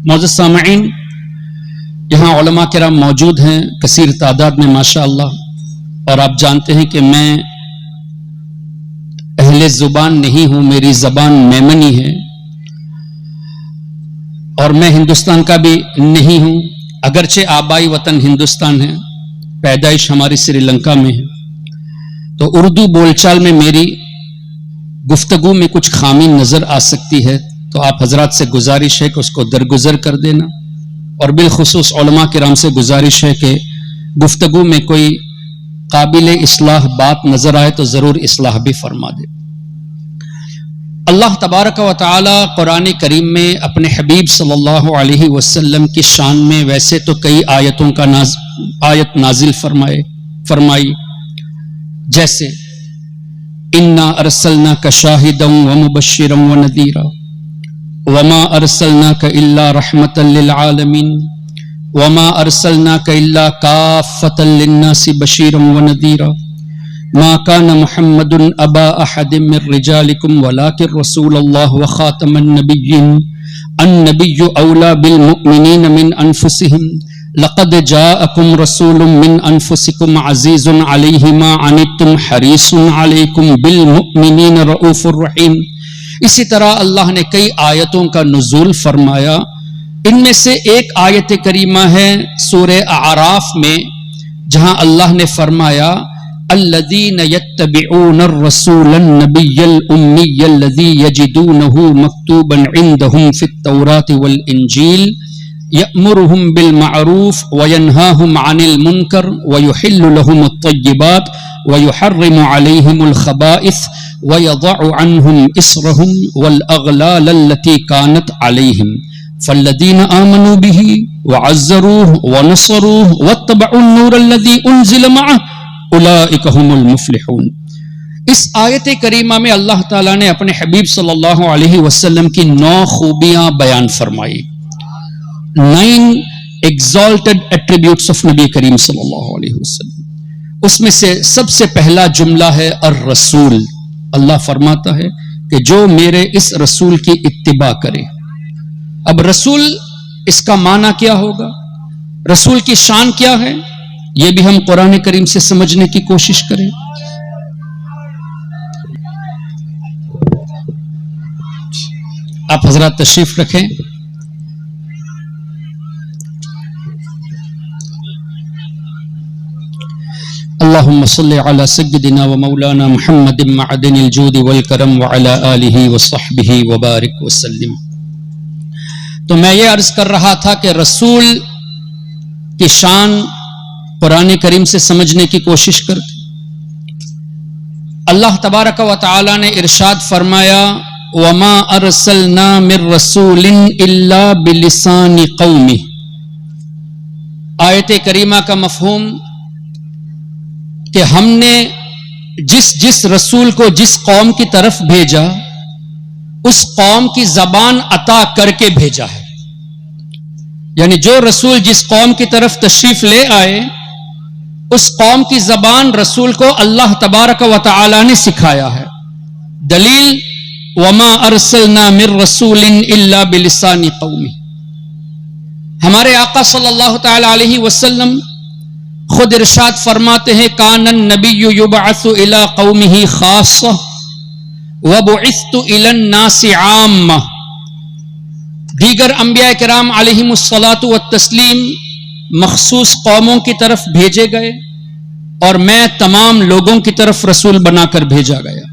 معزز سامعین، یہاں علماء کرام موجود ہیں کثیر تعداد میں ماشاء اللہ، اور آپ جانتے ہیں کہ میں اہل زبان نہیں ہوں، میری زبان میمنی ہے اور میں ہندوستان کا بھی نہیں ہوں، اگرچہ آبائی وطن ہندوستان ہے، پیدائش ہماری سری لنکا میں ہے، تو اردو بول چال میں میری گفتگو میں کچھ خامی نظر آ سکتی ہے، تو آپ حضرات سے گزارش ہے کہ اس کو درگزر کر دینا، اور بالخصوص علماء کرام سے گزارش ہے کہ گفتگو میں کوئی قابل اصلاح بات نظر آئے تو ضرور اصلاح بھی فرما دے۔ اللہ تبارک و تعالی قرآن کریم میں اپنے حبیب صلی اللہ علیہ وسلم کی شان میں ویسے تو کئی آیتوں کا آیت نازل فرمائی، جیسے انا ارسلناک شاہدا ومبشرا ونذیرا وما ارسلناک الا رحمتا للعالمین وما ارسلناک الا کافتا للناس بشیرا ونذیرا ما كان محمد ابا احد من رجالكم ولكن رسول الله وخاتم النبيين النبي اولى بالمؤمنين من انفسهم لقد جاءكم رسول من انفسكم عزيز عليه ما عنتم حريص عليكم بالمؤمنين رؤوف رحيم۔ اسی طرح اللہ نے کئی آیتوں کا نزول فرمایا، ان میں سے ایک آیت کریمہ ہے سورہ اعراف میں، جہاں اللہ نے فرمایا الذين يتبعون الرسول النبي الأمي الذي يجدونه مكتوبا عندهم في التوراة والإنجيل يأمرهم بالمعروف وينهاهم عن المنكر ويحل لهم الطيبات ويحرم عليهم الخبائث ويضع عنهم إصرهم والأغلال التي كانت عليهم فالذين آمنوا به وعزروه ونصروه واتبعوا النور الذي أنزل معه اولئک هم المفلحون۔ اس آیت کریمہ میں اللہ تعالیٰ نے اپنے حبیب صلی اللہ علیہ وسلم کی 9 خوبیاں بیان فرمائی، 9 exalted attributes of نبی کریم صلی اللہ علیہ وسلم۔ اس میں سے سب سے پہلا جملہ ہے الرسول۔ اللہ فرماتا ہے کہ جو میرے اس رسول کی اتباع کرے۔ اب رسول، اس کا معنی کیا ہوگا، رسول کی شان کیا ہے، یہ بھی ہم قرآن کریم سے سمجھنے کی کوشش کریں۔ آپ حضرات تشریف رکھیں۔ اللہم صلی علی سیدنا و مولانا محمد معدن الجود والکرم وعلی آلہ وصحبہ وبارک وسلم۔ تو میں یہ عرض کر رہا تھا کہ رسول کی شان قرآن کریم سے سمجھنے کی کوشش کرتے۔ اللہ تبارک و تعالی نے ارشاد فرمایا وما ارسلنا من رسول الا بلسان قومه۔ آیت کریمہ کا مفہوم کہ ہم نے جس رسول کو جس قوم کی طرف بھیجا اس قوم کی زبان عطا کر کے بھیجا ہے، یعنی جو رسول جس قوم کی طرف تشریف لے آئے اس قوم کی زبان رسول کو اللہ تبارک و تعالی نے سکھایا ہے۔ دلیل وما ارسلنا من رسول الا بلسان قومه۔ ہمارے آقا صلی اللہ تعالی علیہ وسلم خود ارشاد فرماتے ہیں کان النبی یبعث الی قومه خاصہ وبعثت الی الناس عامہ۔ دیگر انبیاء کرام علیہم الصلاۃ والتسلیم مخصوص قوموں کی طرف بھیجے گئے اور میں تمام لوگوں کی طرف رسول بنا کر بھیجا گیا۔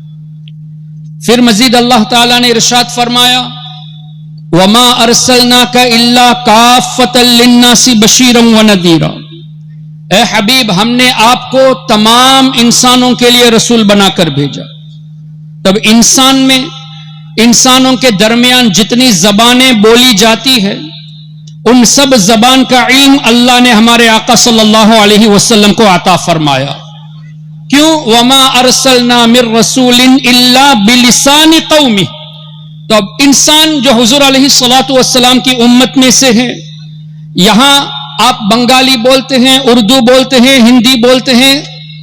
پھر مزید اللہ تعالیٰ نے ارشاد فرمایا وما ارسلناک الا کافۃ للناس بشیرا ونذیرا۔ اے حبیب، ہم نے آپ کو تمام انسانوں کے لیے رسول بنا کر بھیجا۔ تب انسانوں کے درمیان جتنی زبانیں بولی جاتی ہے ان سب زبان کا علم اللہ نے ہمارے آقا صلی اللہ علیہ وسلم کو عطا فرمایا۔ کیوں؟ وما ارسلنا من رسول الا بلسان قومه۔ تو اب انسان جو حضور علیہ الصلوۃ والسلام کی امت میں سے ہے، یہاں آپ بنگالی بولتے ہیں، اردو بولتے ہیں، ہندی بولتے ہیں،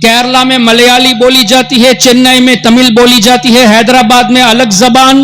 کیرلا میں ملیالی بولی جاتی ہے، چنئی میں تمل بولی جاتی ہے، حیدرآباد میں الگ زبان،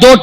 2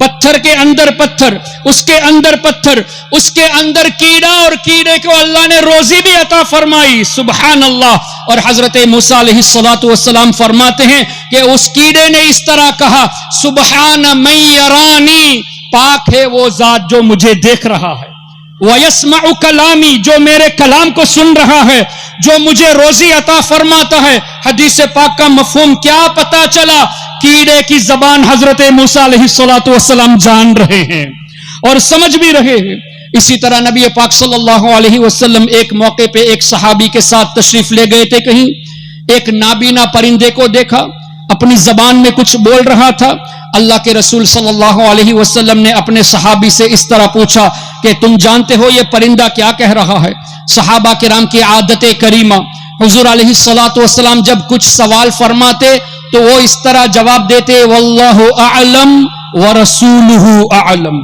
پتھر کے اندر پتھر، اس کے اندر پتھر، اس کے اندر کیڑا، اور کیڑے کو اللہ نے روزی بھی عطا فرمائی، سبحان اللہ۔ اور حضرت موسیٰ علیہ السلام فرماتے ہیں کہ اس کیڑے نے اس طرح کہا، سبحان من یرانی، پاک ہے وہ ذات جو مجھے دیکھ رہا ہے، وَيَسْمَعُ كَلَامِي، جو میرے کلام کو سن رہا ہے، جو مجھے روزی عطا فرماتا ہے۔ حدیث پاک کا مفہوم کیا پتا چلا؟ کیڑے کی زبان حضرت موسیٰ علیہ السلام جان رہے ہیں اور سمجھ بھی رہے ہیں۔ اسی طرح نبی پاک صلی اللہ علیہ وسلم ایک موقع پہ ایک صحابی کے ساتھ تشریف لے گئے تھے، کہیں ایک نابینا پرندے کو دیکھا، اپنی زبان میں کچھ بول رہا تھا۔ اللہ کے رسول صلی اللہ علیہ وسلم نے اپنے صحابی سے اس طرح پوچھا کہ تم جانتے ہو یہ پرندہ کیا کہہ رہا ہے؟ صحابہ کرام کی عادت کریمہ، حضور علیہ السلام جب کچھ سوال فرماتے تو وہ اس طرح جواب دیتے، واللہ اعلم ورسولہ اعلم،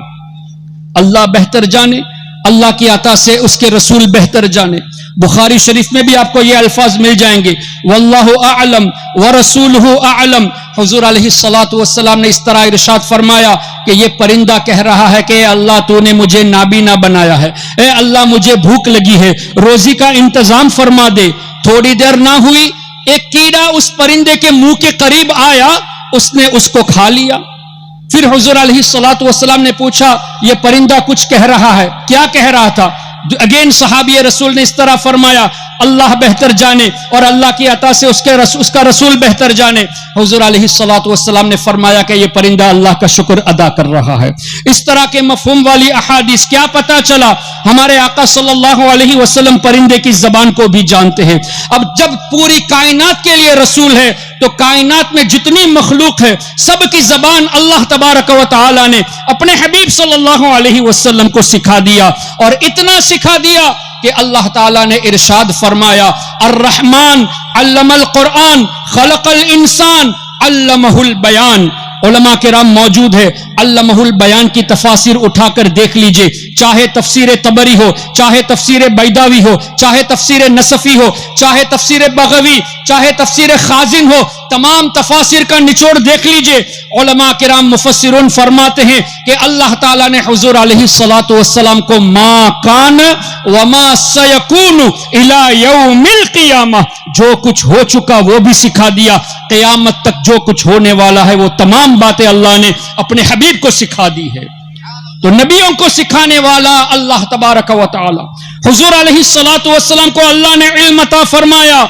اللہ بہتر جانے، اللہ کی عطا سے اس کے رسول بہتر جانے۔ بخاری شریف میں بھی آپ کو یہ الفاظ مل جائیں گے، واللہ اعلم ورسولہ اعلم۔ حضور علیہ السلام نے اس طرح ارشاد فرمایا کہ یہ پرندہ کہہ رہا ہے کہ اے اللہ تو نے مجھے نابینا بنایا ہے، اے اللہ مجھے بھوک لگی ہے، روزی کا انتظام فرما دے۔ تھوڑی دیر نہ ہوئی، ایک کیڑا اس پرندے کے منہ کے قریب آیا، اس نے اس کو کھا لیا۔ پھر حضور علیہ السلام نے پوچھا یہ پرندہ کچھ کہہ رہا ہے، کیا کہہ رہا تھا؟ اگین صحابی رسول نے اس طرح فرمایا، اللہ بہتر جانے اور اللہ کی عطا سے اس کا رسول بہتر جانے۔ حضور علیہ السلام نے فرمایا کہ یہ پرندہ اللہ کا شکر ادا کر رہا ہے۔ اس طرح کے مفہوم والی احادیث کیا پتا چلا؟ ہمارے آقا صلی اللہ علیہ وسلم پرندے کی زبان کو بھی جانتے ہیں۔ اب جب پوری کائنات کے لیے رسول ہے تو کائنات میں جتنی مخلوق ہے سب کی زبان اللہ تبارک و تعالی نے اپنے حبیب صلی اللہ علیہ وسلم کو سکھا دیا، اور اتنا سکھا دیا کہ اللہ تعالیٰ نے ارشاد فرمایا، الرحمن علم القرآن خلق الانسان علمہ البیان۔ علماء کرام موجود ہے، علمہ البیان کی تفاسیر اٹھا کر دیکھ لیجئے، چاہے تفسیر طبری ہو، چاہے تفسیر بیداوی ہو، چاہے تفسیر نصفی ہو، چاہے تفسیر بغوی، چاہے تفسیر خازن ہو، تمام تفاسیر کا نچوڑ دیکھ لیجئے۔ علماء کرام مفسرون فرماتے ہیں کہ اللہ تعالیٰ نے حضور علیہ السلام کو ما کان وما سیکون الی یوم القیامہ، جو کچھ ہو چکا وہ بھی سکھا دیا، قیامت تک جو کچھ ہونے والا ہے وہ تمام باتیں اللہ نے اپنے حبیب کو سکھا دی ہے۔ تو نبیوں کو سکھانے والا اللہ تبارک و تعالی، حضور علیہ السلام کو اللہ نے علم عطا فرمایا۔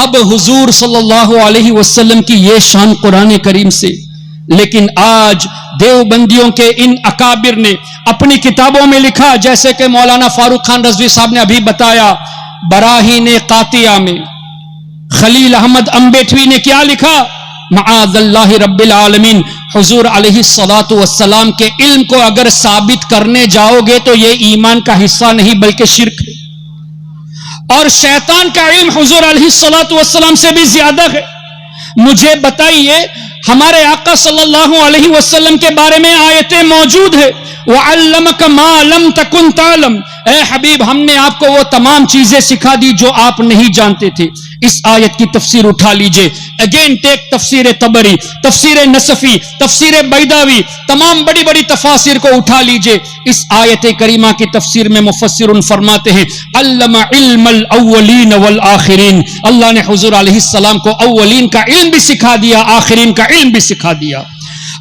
اب حضور صلی اللہ علیہ وسلم کی یہ شان قرآن کریم سے، لیکن آج دیوبندیوں کے ان اکابر نے اپنی کتابوں میں لکھا، جیسے کہ مولانا فاروق خان رضوی صاحب نے ابھی بتایا، براہین قاطعہ میں خلیل احمد امبیٹوی نے کیا لکھا؟ معاذ اللہ رب العالمین، حضور علیہ السلام کے علم کو اگر ثابت کرنے جاؤ گے تو یہ ایمان کا حصہ نہیں بلکہ شرک ہے، اور شیطان کا علم حضور علیہ السلام سے بھی زیادہ ہے۔ مجھے بتائیے، ہمارے آقا صلی اللہ علیہ وسلم کے بارے میں آیتیں موجود ہے، وَعَلَّمَكَ مَا لَمْ تَكُنْ تَعْلَمْ، اے حبیب ہم نے آپ کو وہ تمام چیزیں سکھا دی جو آپ نہیں جانتے تھے۔ اس آیت کی تفسیر اٹھا لیجئے، اگین ٹیک تفسیر طبری، تفسیر نصفی، تفسیر بیداوی، تمام بڑی بڑی تفاسیر کو اٹھا لیجئے۔ اس آیت کریمہ کی تفسیر میں مفسرون فرماتے ہیں، علم علم الاولین والآخرین، اللہ نے حضور علیہ السلام کو اولین کا علم بھی سکھا دیا، آخرین کا علم بھی سکھا دیا۔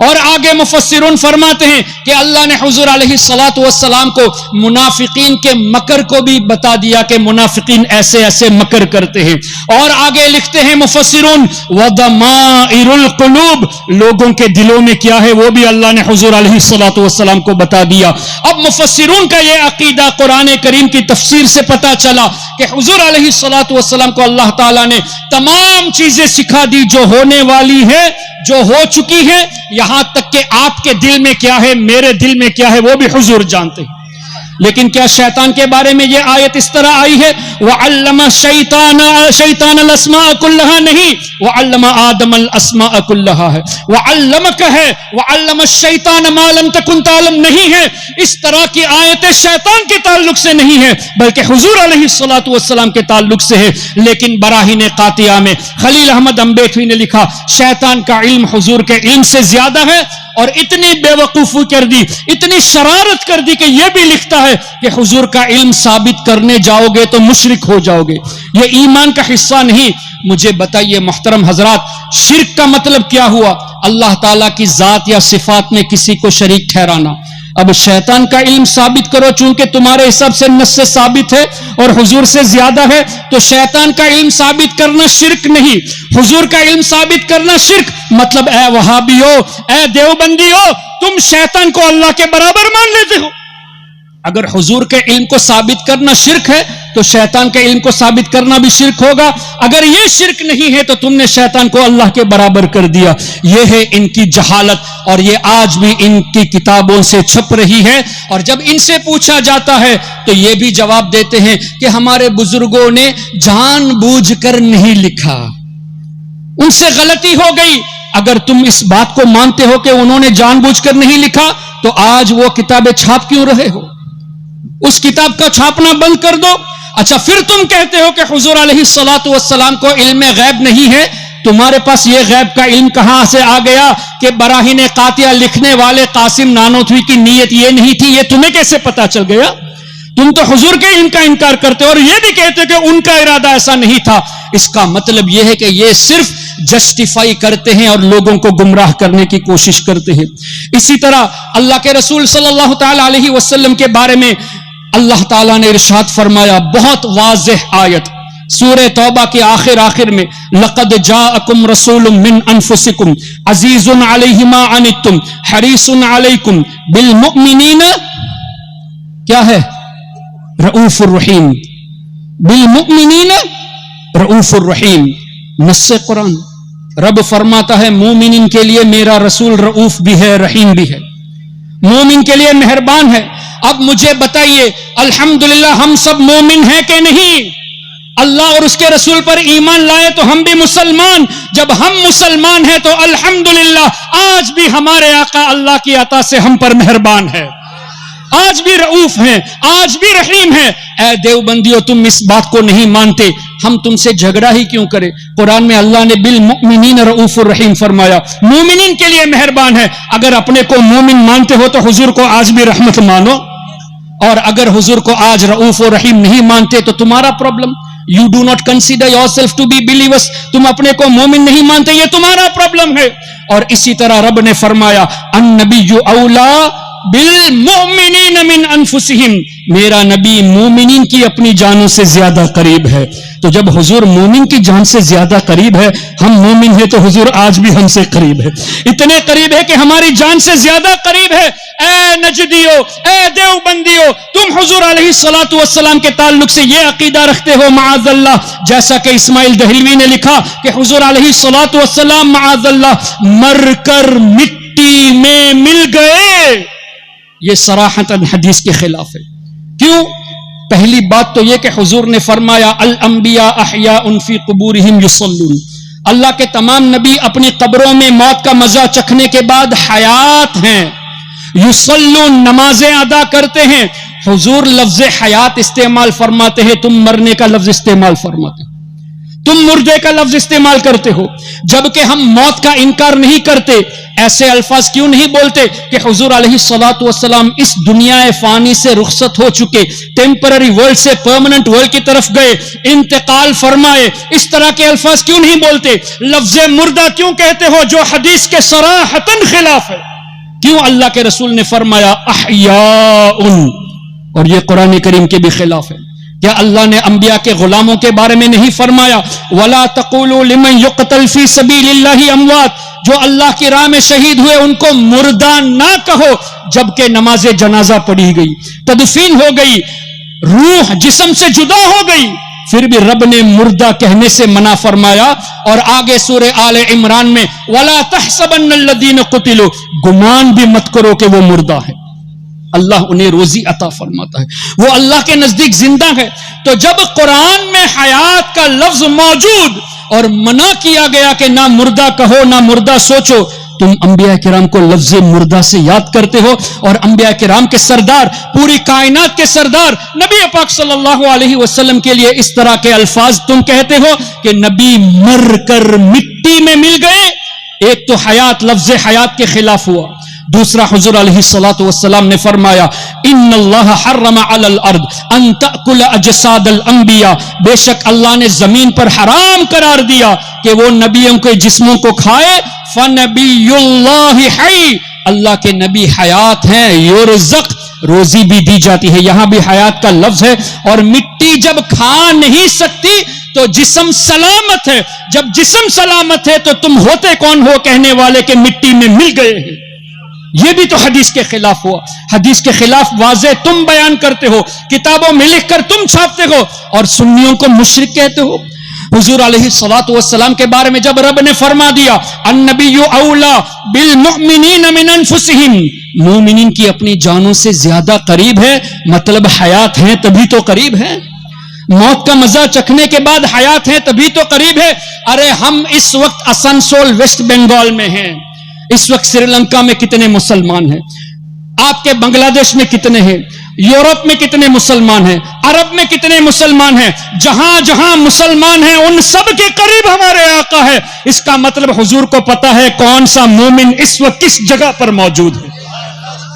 اور آگے مفسرون فرماتے ہیں کہ اللہ نے حضور علیہ السلام کو منافقین کے مکر کو بھی بتا دیا کہ منافقین ایسے ایسے مکر کرتے ہیں۔ اور آگے لکھتے ہیں مفسرون، وَضَمَائِرُ الْقُلُوبِ، لوگوں کے دلوں میں کیا ہے وہ بھی اللہ نے حضور علیہ السلام کو بتا دیا۔ اب مفسرون کا یہ عقیدہ قرآن کریم کی تفسیر سے پتا چلا کہ حضور علیہ السلام کو اللہ تعالیٰ نے تمام چیزیں سکھا دی جو ہونے والی ہے، جو ہو چکی ہے، یہاں تک کہ آپ کے دل میں کیا ہے، میرے دل میں کیا ہے وہ بھی حضور جانتے ہیں۔ لیکن کیا شیطان کے بارے میں یہ آیت اس طرح آئی ہے وَعَلَّمَ شیطان الاسماء کلہا؟ نہیں، وَعَلَّمَ آدم الاسماء کلہا ہے، وَعَلَّمَكَ ہے، وَعَلَّمَ الشیطان مَا لَمْ تَكُنْ تَعْلَمْ نہیں ہے۔ اس طرح کی آیتیں شیطان کے تعلق سے نہیں ہے بلکہ حضور علیہ الصلوۃ والسلام کے تعلق سے ہے۔ لیکن براہین قاطعہ میں خلیل احمد امبیٹوی نے لکھا شیطان کا علم حضور کے علم سے زیادہ ہے، اور اتنی بے وقوفی کر دی، اتنی شرارت کر دی کہ یہ بھی لکھتا ہے کہ حضور کا علم ثابت کرنے جاؤ گے تو مشرک ہو جاؤ گے، یہ ایمان کا حصہ نہیں۔ مجھے بتائیے محترم حضرات، شرک کا مطلب کیا ہوا؟ اللہ تعالیٰ کی ذات یا صفات میں کسی کو شریک ٹھہرانا۔ اب شیطان کا علم ثابت کرو، چونکہ تمہارے حساب سے نص سے ثابت ہے اور حضور سے زیادہ ہے، تو شیطان کا علم ثابت کرنا شرک نہیں، حضور کا علم ثابت کرنا شرک۔ مطلب اے وہابیو، اے دیوبندیو، تم شیطان کو اللہ کے برابر مان لیتے ہو۔ اگر حضور کے علم کو ثابت کرنا شرک ہے تو شیطان کے علم کو ثابت کرنا بھی شرک ہوگا۔ اگر یہ شرک نہیں ہے تو تم نے شیطان کو اللہ کے برابر کر دیا۔ یہ ہے ان کی جہالت، اور یہ آج بھی ان کی کتابوں سے چھپ رہی ہے۔ اور جب ان سے پوچھا جاتا ہے تو یہ بھی جواب دیتے ہیں کہ ہمارے بزرگوں نے جان بوجھ کر نہیں لکھا، ان سے غلطی ہو گئی۔ اگر تم اس بات کو مانتے ہو کہ انہوں نے جان بوجھ کر نہیں لکھا تو آج وہ کتابیں چھاپ کیوں رہے ہو؟ اس کتاب کا چھاپنا بند کر دو۔ اچھا، پھر تم کہتے ہو کہ حضور علیہ الصلوۃ والسلام کو علم غیب نہیں ہے، تمہارے پاس یہ غیب کا علم کہاں سے آ گیا کہ براہین قاطعہ لکھنے والے قاسم نانوتوی کی نیت یہ نہیں تھی؟ یہ تمہیں کیسے پتا چل گیا؟ تم تو حضور کے علم کا انکار کرتے ہو اور یہ بھی کہتے ہو کہ ان کا ارادہ ایسا نہیں تھا۔ اس کا مطلب یہ ہے کہ یہ صرف جسٹیفائی کرتے ہیں اور لوگوں کو گمراہ کرنے کی کوشش کرتے ہیں۔ اسی طرح اللہ کے رسول صلی اللہ تعالی علیہ وسلم کے بارے میں اللہ تعالیٰ نے ارشاد فرمایا، بہت واضح آیت سورہ توبہ کے آخر میں، لقد جاءکم رسول من انفسکم عزیز علیہ ما عنتم حریص علیکم بالمؤمنین کیا ہے؟ رؤوف الرحیم، بالمؤمنین رؤوف الرحیم۔ نص قرآن، رب فرماتا ہے مومنین کے لیے میرا رسول رؤوف بھی ہے، رحیم بھی ہے، مومن کے لیے مہربان ہے۔ اب مجھے بتائیے، الحمدللہ ہم سب مومن ہیں کہ نہیں؟ اللہ اور اس کے رسول پر ایمان لائے تو ہم بھی مسلمان۔ جب ہم مسلمان ہیں تو الحمدللہ آج بھی ہمارے آقا اللہ کی عطا سے ہم پر مہربان ہے، آج بھی رؤوف ہیں، آج بھی رحیم ہیں۔ اے دیوبندیو، تم اس بات کو نہیں مانتے، ہم تم سے جھگڑا ہی کیوں کرے؟ قرآن میں اللہ نے بالمؤمنین رؤوف الرحیم فرمایا، مومنین کے لیے مہربان ہے۔ اگر اپنے کو مومن مانتے ہو تو حضور کو آج بھی رحمت مانو، اور اگر حضور کو آج رؤوف و رحیم نہیں مانتے تو تمہارا problem. You do not consider yourself to be believers، تم اپنے کو مومن نہیں مانتے، یہ تمہارا پرابلم ہے۔ اور اسی طرح رب نے فرمایا، النبی اولا بالمؤمنین من انفسہم، میرا نبی مومنین کی اپنی جانوں سے زیادہ قریب ہے۔ تو جب حضور مومن کی جان سے زیادہ قریب ہے، ہم مومن ہیں تو حضور آج بھی ہم سے قریب ہے، اتنے قریب ہے کہ ہماری جان سے زیادہ قریب ہے۔ اے نجدیو، اے دیوبندیو، تم حضور علیہ الصلوۃ والسلام کے تعلق سے یہ عقیدہ رکھتے ہو معاذ اللہ، جیسا کہ اسماعیل دہلوی نے لکھا کہ حضور علیہ الصلوۃ والسلام معاذ اللہ مر کر مٹی میں مل گئے، یہ صراحتاً حدیث کے خلاف ہے۔ کیوں؟ پہلی بات تو یہ کہ حضور نے فرمایا الانبیاء احیاء فی قبورہم یصلون، اللہ کے تمام نبی اپنی قبروں میں موت کا مزہ چکھنے کے بعد حیات ہیں، یصلون نمازیں ادا کرتے ہیں۔ حضور لفظ حیات استعمال فرماتے ہیں، تم مرنے کا لفظ استعمال فرماتے ہو، تم مردے کا لفظ استعمال کرتے ہو، جبکہ ہم موت کا انکار نہیں کرتے۔ ایسے الفاظ کیوں نہیں بولتے کہ حضور علیہ الصلوۃ والسلام اس دنیا فانی سے رخصت ہو چکے، ٹیمپرری ورلڈ سے پرماننٹ ورلڈ کی طرف گئے، انتقال فرمائے؟ اس طرح کے الفاظ کیوں نہیں بولتے؟ لفظ مردہ کیوں کہتے ہو جو حدیث کے صراحتاً خلاف ہے؟ کیوں اللہ کے رسول نے فرمایا احیاء، اور یہ قرآن کریم کے بھی خلاف ہے؟ کیا اللہ نے انبیاء کے غلاموں کے بارے میں نہیں فرمایا وَلَا تَقُولُوا لِمَنْ يُقْتَلْ فِي سَبِيلِ اللَّهِ أَمْوَاتٌ، جو اللہ کی راہ میں شہید ہوئے ان کو مردہ نہ کہو، جبکہ نماز جنازہ پڑھی گئی، تدفین ہو گئی، روح جسم سے جدا ہو گئی، پھر بھی رب نے مردہ کہنے سے منع فرمایا۔ اور آگے سورہ آل عمران میں وَلَا تَحْسَبَنَّ الَّذِينَ قُتِلُوا، گمان بھی مت کرو کہ وہ مردہ ہے۔ اللہ انہیں روزی عطا فرماتا ہے، وہ اللہ کے نزدیک زندہ ہے۔ تو جب قرآن میں حیات کا لفظ موجود اور منع کیا گیا کہ نہ مردہ کہو نہ مردہ سوچو، تم انبیاء کرام کو لفظ مردہ سے یاد کرتے ہو، اور انبیاء کرام کے سردار، پوری کائنات کے سردار نبی پاک صلی اللہ علیہ وسلم کے لیے اس طرح کے الفاظ تم کہتے ہو کہ نبی مر کر مٹی میں مل گئے۔ ایک تو حیات، لفظ حیات کے خلاف ہوا، دوسرا حضور علیہ الصلوۃ والسلام نے فرمایا ان اللہ حرم علی الارض ان تأکل اجساد الانبیاء، بے شک اللہ نے زمین پر حرام قرار دیا کہ وہ نبیوں کے جسموں کو کھائے۔ فنبی اللہ حی، اللہ کے نبی حیات ہیں، یرزق، روزی بھی دی جاتی ہے، یہاں بھی حیات کا لفظ ہے۔ اور مٹی جب کھا نہیں سکتی تو جسم سلامت ہے، جب جسم سلامت ہے تو تم ہوتے کون ہو کہنے والے کہ مٹی میں مل گئے ہیں؟ یہ بھی تو حدیث کے خلاف ہوا، حدیث کے خلاف واضح تم بیان کرتے ہو، کتابوں میں لکھ کر تم چھاپتے ہو، اور سنیوں کو مشرک کہتے ہو۔ حضور علیہ الصلوۃ والسلام کے بارے میں جب رب نے فرما دیا النبی اولا بالمؤمنین من انفسہم، مومنین کی اپنی جانوں سے زیادہ قریب ہے، مطلب حیات ہیں تبھی تو قریب ہے، موت کا مزہ چکھنے کے بعد حیات ہیں تبھی تو قریب ہے۔ ارے ہم اس وقت اسنسول ویسٹ بنگال میں ہیں، اس وقت سری لنکا میں کتنے مسلمان ہیں، آپ کے بنگلہ دیش میں کتنے ہیں، یورپ میں کتنے مسلمان ہیں، عرب میں کتنے مسلمان ہیں، جہاں جہاں مسلمان ہیں ان سب کے قریب ہمارے آقا ہے۔ اس کا مطلب حضور کو پتا ہے کون سا مومن اس وقت کس جگہ پر موجود ہے،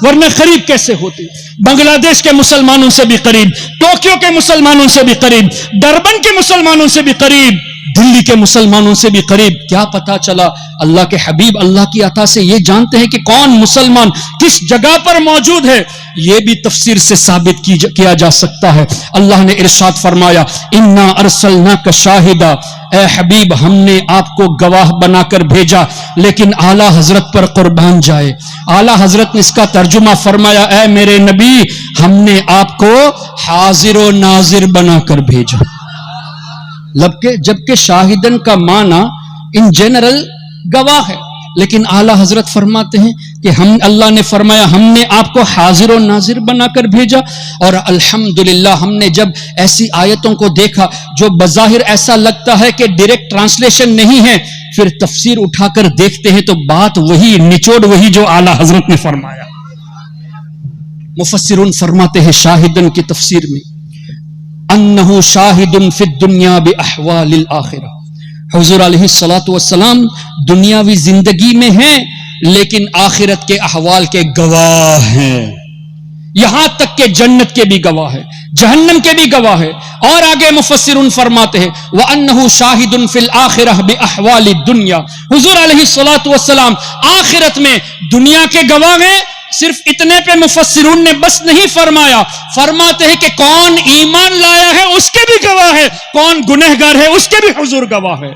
ورنہ قریب کیسے ہوتی؟ بنگلہ دیش کے مسلمانوں سے بھی قریب، ٹوکیو کے مسلمانوں سے بھی قریب، ڈربن کے مسلمانوں سے بھی قریب، دلی کے مسلمانوں سے بھی قریب۔ کیا پتا چلا؟ اللہ کے حبیب اللہ کی عطا سے یہ جانتے ہیں کہ کون مسلمان کس جگہ پر موجود ہے۔ یہ بھی تفسیر سے ثابت کیا جا سکتا ہے۔ اللہ نے ارشاد فرمایا انا ارسلناک شاہدا، اے حبیب ہم نے آپ کو گواہ بنا کر بھیجا، لیکن اعلی حضرت پر قربان جائے، اعلی حضرت نے اس کا ترجمہ فرمایا اے میرے نبی ہم نے آپ کو حاضر و ناظر بنا کر بھیجا، جبکہ شاہدن کا معنی ان جنرل گواہ ہے، لیکن اعلی حضرت فرماتے ہیں کہ اللہ نے فرمایا ہم نے آپ کو حاضر و ناظر بنا کر بھیجا۔ اور الحمدللہ ہم نے جب ایسی آیتوں کو دیکھا جو بظاہر ایسا لگتا ہے کہ ڈائریکٹ ٹرانسلیشن نہیں ہے، پھر تفسیر اٹھا کر دیکھتے ہیں تو بات وہی، نچوڑ وہی جو اعلی حضرت نے فرمایا۔ مفسرون فرماتے ہیں شاہدن کی تفسیر میں انہو شاہد فی الدنیا باحوال الآخرہ، حضور علیہ الصلوۃ والسلام دنیاوی زندگی میں ہیں لیکن آخرت کے احوال کے گواہ ہیں، یہاں تک کہ جنت کے بھی گواہ ہے، جہنم کے بھی گواہ ہے۔ اور آگے مفسرون فرماتے ہیں وَأَنَّهُ شَاهِدٌ فِي الْآخِرَةِ بِأَحْوَالِ الدُّنْيَا، حضور علیہ الصلوۃ والسلام آخرت میں دنیا کے گواہ ہیں۔ صرف اتنے پہ مفسرون نے بس نہیں فرمایا، فرماتے ہیں کہ کون ایمان لایا ہے اس کے بھی گواہ ہے، کون گنہگار ہے اس کے بھی حضور گواہ ہے۔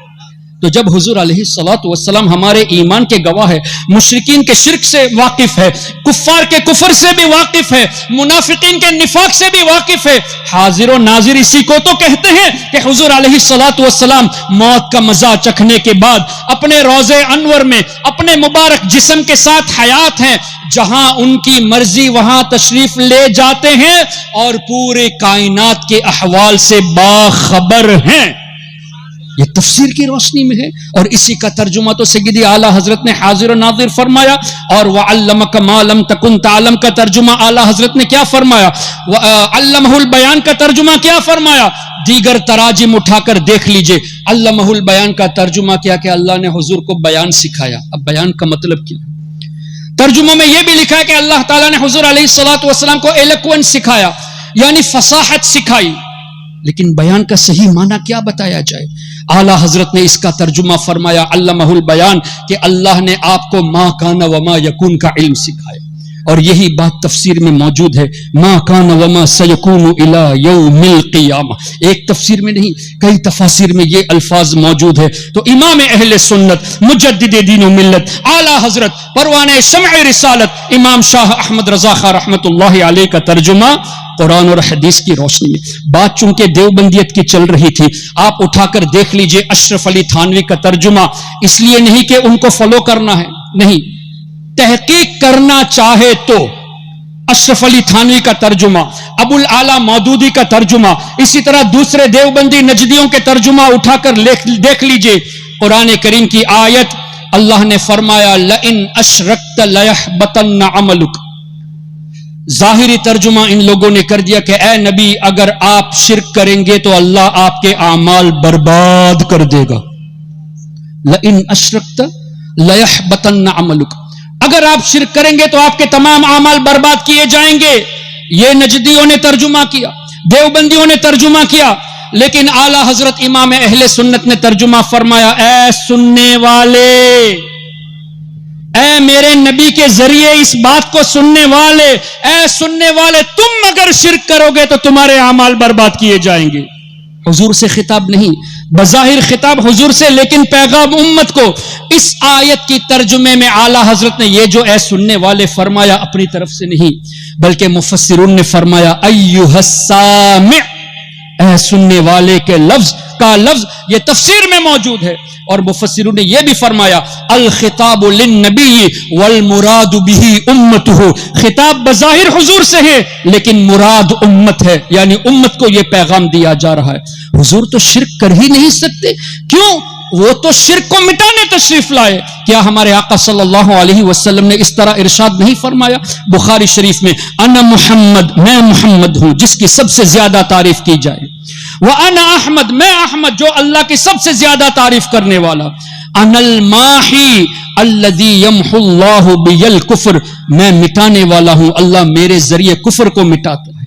تو جب حضور علیہ الصلوۃ والسلام ہمارے ایمان کے گواہ ہے، مشرکین کے شرک سے واقف ہے، کفار کے کفر سے بھی واقف ہے، منافقین کے نفاق سے بھی واقف ہے، حاضر و ناظر اسی کو تو کہتے ہیں کہ حضور علیہ الصلوۃ والسلام موت کا مزہ چکھنے کے بعد اپنے روضہ انور میں اپنے مبارک جسم کے ساتھ حیات ہیں، جہاں ان کی مرضی وہاں تشریف لے جاتے ہیں اور پورے کائنات کے احوال سے باخبر ہیں۔ یہ تفسیر کی روشنی میں ہے، اور اسی کا ترجمہ تو سیدی اعلیٰ حضرت نے حاضر و ناظر فرمایا، اور وَعَلَّمَكَ مَا لَمْ تَكُنْ تَعْلَمْ کا ترجمہ اعلیٰ حضرت نے کیا فرمایا، عَلَّمَهُ الْبَيَانَ کا ترجمہ کیا فرمایا۔ دیگر تراجم اٹھا کر دیکھ لیجئے، عَلَّمَهُ الْبَيَانَ کا ترجمہ کیا کہ اللہ نے حضور کو بیان سکھایا۔ اب بیان کا مطلب کیا؟ ترجموں میں یہ بھی لکھا ہے کہ اللہ تعالیٰ نے حضور علیہ الصلوۃ والسلام کو ایلوکوینس سکھایا، یعنی فصاحت سکھائی، لیکن بیان کا صحیح معنی کیا بتایا جائے؟ اعلیٰ حضرت نے اس کا ترجمہ فرمایا علمہ البیان، کہ اللہ نے آپ کو ما کان وما یکون کا علم سکھایا، اور یہی بات تفسیر میں موجود ہے، ما کان وما سیکون الی یوم القیامہ۔ ایک تفسیر میں نہیں، کئی تفاسیر میں یہ الفاظ موجود ہے۔ تو امام اہل سنت، مجدد دین و ملت، اعلیٰ حضرت پروانہ شمع رسالت امام شاہ احمد رضا خان رحمت اللہ علیہ کا ترجمہ قرآن اور حدیث کی روشنی میں، بات چونکہ دیوبندیت کی چل رہی تھی، آپ اٹھا کر دیکھ لیجئے اشرف علی تھانوی کا ترجمہ، اس لیے نہیں کہ ان کو فالو کرنا ہے، نہیں، تحقیق کرنا چاہے تو اشرف علی تھانوی کا ترجمہ، ابو الاعلی مودودی کا ترجمہ، اسی طرح دوسرے دیوبندی نجدیوں کے ترجمہ اٹھا کر دیکھ لیجئے. قرآن کریم کی آیت اللہ نے فرمایا لئن اشرکت لیحبطن عملک. ظاہری ترجمہ ان لوگوں نے کر دیا کہ اے نبی اگر آپ شرک کریں گے تو اللہ آپ کے اعمال برباد کر دے گا. لئن اشرکت لیحبطن عملک، اگر آپ شرک کریں گے تو آپ کے تمام اعمال برباد کیے جائیں گے. یہ نجدیوں نے ترجمہ کیا، دیوبندیوں نے ترجمہ کیا، لیکن اعلی حضرت امام اہل سنت نے ترجمہ فرمایا اے سننے والے، اے میرے نبی کے ذریعے اس بات کو سننے والے، اے سننے والے، تم اگر شرک کرو گے تو تمہارے اعمال برباد کیے جائیں گے. حضور سے خطاب نہیں، بظاہر خطاب حضور سے، لیکن پیغام امت کو. اس آیت کی ترجمے میں اعلی حضرت نے یہ جو اے سننے والے فرمایا اپنی طرف سے نہیں، بلکہ مفسرون نے فرمایا ایھا السامع، اے سننے والے کے لفظ کا لفظ یہ تفسیر میں موجود ہے. اور مفسرون نے یہ بھی فرمایا الخطاب للنبی والمراد به امته، خطاب بظاہر حضور سے ہے لیکن مراد امت ہے، یعنی امت کو یہ پیغام دیا جا رہا ہے. حضور تو شرک کر ہی نہیں سکتے، کیوں؟ وہ تو شرک کو مٹانے تشریف لائے. کیا ہمارے آقا صلی اللہ علیہ وسلم نے اس طرح ارشاد نہیں فرمایا بخاری شریف میں انا محمد، میں محمد ہوں جس کی سب سے زیادہ تعریف کی جائے، وَأَنَا احمد، میں احمد جو اللہ کی سب سے زیادہ تعریف کرنے والا، انا الماحی الذی یمحو اللہ بی الکفر، میں مٹانے والا ہوں، اللہ میرے ذریعے کفر کو مٹاتا ہے.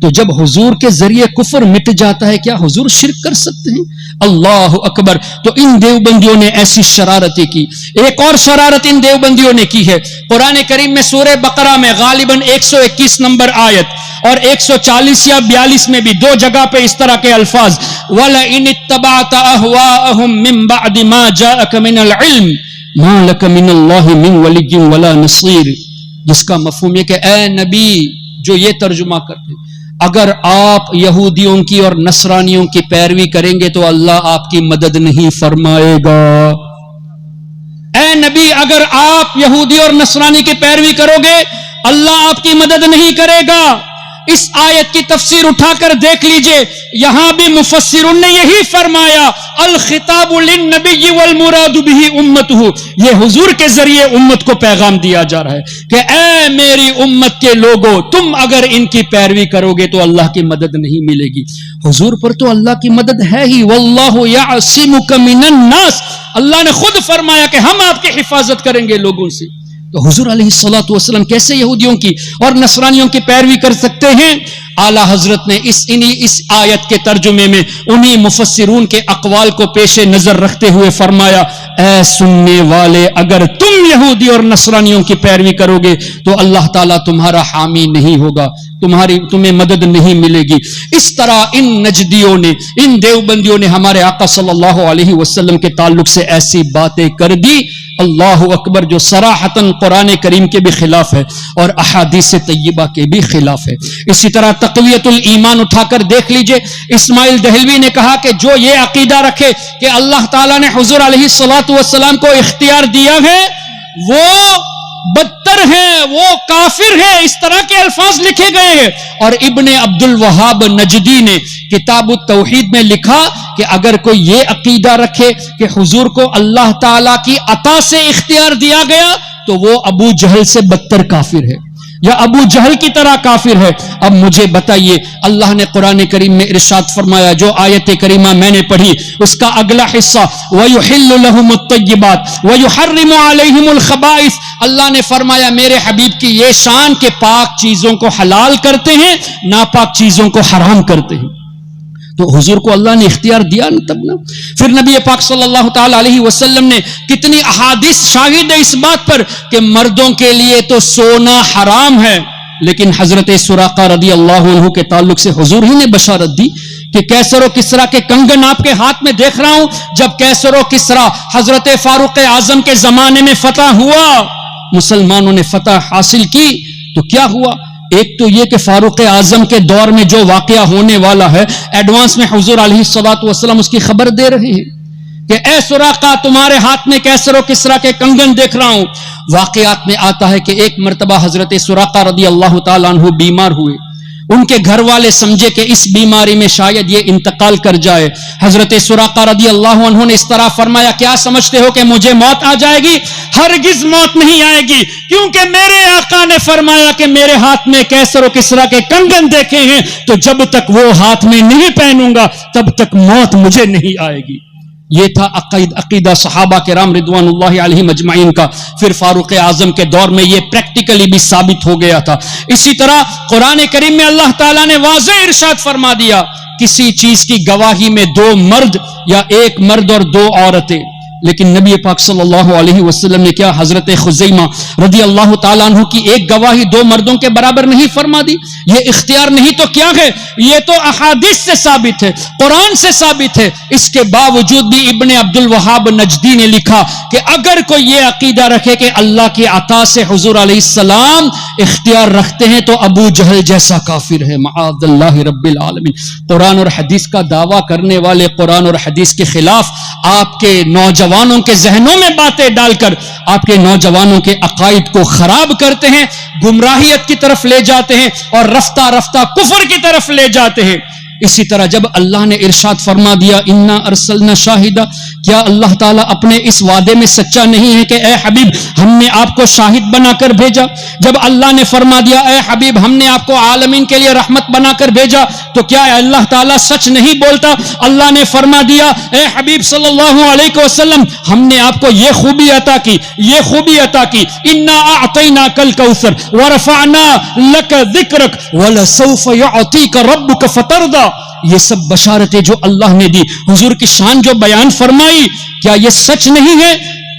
تو جب حضور کے ذریعے کفر مٹ جاتا ہے کیا حضور شرک کر سکتے ہیں؟ اللہ اکبر. تو ان دیوبندیوں نے ایسی شرارتیں کی. ایک اور شرارت ان دیوبندیوں نے کی ہے. قرآن کریم میں سورہ بقرہ میں غالباً 121 نمبر آیت اور 140 یا 42 میں بھی دو جگہ پہ اس طرح کے الفاظ وَلَئِنِ اتَّبَعْتَ أَهْوَاءَهُم مِّن بَعْدِ مَا جَاءَكَ مِنَ الْعِلْمِ مَا لَكَ مِنَ اللَّهِ مِن وَلِيٍّ وَلَا نَصِيرٍ، جس کا مفہوم ہے کہ اے نبی جو یہ ترجمہ کرتے اگر آپ یہودیوں کی اور نصرانیوں کی پیروی کریں گے تو اللہ آپ کی مدد نہیں فرمائے گا. اے نبی اگر آپ یہودی اور نصرانی کی پیروی کرو گے اللہ آپ کی مدد نہیں کرے گا. اس آیت کی تفسیر اٹھا کر دیکھ لیجئے، یہاں بھی مفسرون نے یہی فرمایا الخطاب للنبی والمراد به امته، یہ حضور کے ذریعے امت کو پیغام دیا جا رہا ہے کہ اے میری امت کے لوگوں تم اگر ان کی پیروی کرو گے تو اللہ کی مدد نہیں ملے گی. حضور پر تو اللہ کی مدد ہے ہی، واللہ یعصمک من الناس، اللہ نے خود فرمایا کہ ہم آپ کی حفاظت کریں گے لوگوں سے. تو حضور علیہ الصلوۃ والسلام کیسے یہودیوں کی اور نصرانیوں کی پیروی کر سکتے ہیں؟ اعلی حضرت نے اس آیت کے ترجمے میں انہی مفسرون کے اقوال کو پیش نظر رکھتے ہوئے فرمایا اے سننے والے اگر تم یہودی اور نصرانیوں کی پیروی کرو گے تو اللہ تعالیٰ تمہارا حامی نہیں ہوگا، تمہیں مدد نہیں ملے گی. اس طرح ان نجدیوں نے، ان دیوبندیوں نے ہمارے آقا صلی اللہ علیہ وسلم کے تعلق سے ایسی باتیں کر دی اللہ اکبر جو صراحتاً قرآن کریم کے بھی خلاف ہے اور احادیث طیبہ کے بھی خلاف ہے. اسی طرح تقویت الایمان اٹھا کر دیکھ لیجئے، اسماعیل دہلوی نے کہا کہ جو یہ عقیدہ رکھے کہ اللہ تعالیٰ نے حضور علیہ الصلوۃ والسلام کو اختیار دیا ہے وہ بدتر ہے، وہ کافر ہے، اس طرح کے الفاظ لکھے گئے ہیں. اور ابن عبد الوہاب نجدی نے کتاب التوحید میں لکھا کہ اگر کوئی یہ عقیدہ رکھے کہ حضور کو اللہ تعالیٰ کی عطا سے اختیار دیا گیا تو وہ ابو جہل سے بدتر کافر ہے یا ابو جہل کی طرح کافر ہے. اب مجھے بتائیے، اللہ نے قرآن کریم میں ارشاد فرمایا، جو آیت کریمہ میں نے پڑھی اس کا اگلا حصہ وَيُحِلُّ لَهُمُ الطَّيِّبَاتِ وَيُحَرِّمُ عَلَيْهِمُ الْخَبَائِثِ، اللہ نے فرمایا میرے حبیب کی یہ شان کہ پاک چیزوں کو حلال کرتے ہیں، ناپاک چیزوں کو حرام کرتے ہیں. تو حضور کو اللہ نے اختیار دیا نا تب نا. پھر نبی پاک صلی اللہ تعالی علیہ وسلم نے کتنی احادیث شاہد ہے اس بات پر کہ مردوں کے لیے تو سونا حرام ہے، لیکن حضرت سراقہ رضی اللہ عنہ کے تعلق سے حضور ہی نے بشارت دی کہ کیسر و کسرا کے کنگن آپ کے ہاتھ میں دیکھ رہا ہوں. جب کیسر و کسرا حضرت فاروق اعظم کے زمانے میں فتح ہوا، مسلمانوں نے فتح حاصل کی، تو کیا ہوا؟ ایک تو یہ کہ فاروق اعظم کے دور میں جو واقعہ ہونے والا ہے ایڈوانس میں حضور علیہ الصلوۃ والسلام اس کی خبر دے رہے ہیں. کہ اے سراقہ تمہارے ہاتھ میں کیسر و کسرا کے کنگن دیکھ رہا ہوں. واقعات میں آتا ہے کہ ایک مرتبہ حضرت سراقہ رضی اللہ تعالیٰ عنہ بیمار ہوئے. ان کے گھر والے سمجھے کہ اس بیماری میں شاید یہ انتقال کر جائے. حضرت سراقہ رضی اللہ عنہ نے اس طرح فرمایا, کیا سمجھتے ہو کہ مجھے موت آ جائے گی؟ ہرگز موت نہیں آئے گی, کیونکہ میرے آقا نے فرمایا کہ میرے ہاتھ میں کیسر و کسرا کے کنگن دیکھے ہیں, تو جب تک وہ ہاتھ میں نہیں پہنوں گا تب تک موت مجھے نہیں آئے گی. یہ تھا عقیدہ صحابہ کرام رضوان اللہ علیہم اجمعین کا. پھر فاروق اعظم کے دور میں یہ پریکٹیکلی بھی ثابت ہو گیا تھا. اسی طرح قرآن کریم میں اللہ تعالیٰ نے واضح ارشاد فرما دیا, کسی چیز کی گواہی میں 2 مرد یا 1 مرد اور 2 عورتیں. لیکن نبی پاک صلی اللہ علیہ وسلم نے کیا حضرت خزیمہ رضی اللہ تعالیٰ عنہ کی ایک گواہی 2 مردوں کے برابر نہیں فرما دی؟ یہ اختیار نہیں تو کیا ہے؟ یہ تو احادیث سے ثابت ہے, قرآن سے ثابت ہے. اس کے باوجود بھی ابن عبد الوہاب نجدی نے لکھا کہ اگر کوئی یہ عقیدہ رکھے کہ اللہ کی عطا سے حضور علیہ السلام اختیار رکھتے ہیں تو ابو جہل جیسا کافر ہے, معاذ اللہ رب العالمین. قرآن اور حدیث کا دعویٰ کرنے والے قرآن اور حدیث کے خلاف آپ کے نوجوانوں کے ذہنوں میں باتیں ڈال کر آپ کے نوجوانوں کے عقائد کو خراب کرتے ہیں, گمراہیت کی طرف لے جاتے ہیں اور رفتہ رفتہ کفر کی طرف لے جاتے ہیں. اسی طرح جب اللہ نے ارشاد فرما دیا انا ارسلنا شاہدا, کیا اللہ تعالیٰ اپنے اس وعدے میں سچا نہیں ہے کہ اے حبیب ہم نے آپ کو شاہد بنا کر بھیجا؟ جب اللہ نے فرما دیا اے حبیب ہم نے آپ کو عالمین کے لیے رحمت بنا کر بھیجا, تو کیا اللہ تعالیٰ سچ نہیں بولتا؟ اللہ نے فرما دیا اے حبیب صلی اللہ علیہ وسلم ہم نے آپ کو یہ خوبی عطا کی, یہ خوبی عطا کی, انا اعطیناک الکوثر ورفعنا لک ذکرک ولسوف یعطیک ربک فترضی. یہ سب بشارتیں جو اللہ نے دی, حضور کی شان جو بیان فرمائی, کیا یہ سچ نہیں ہے؟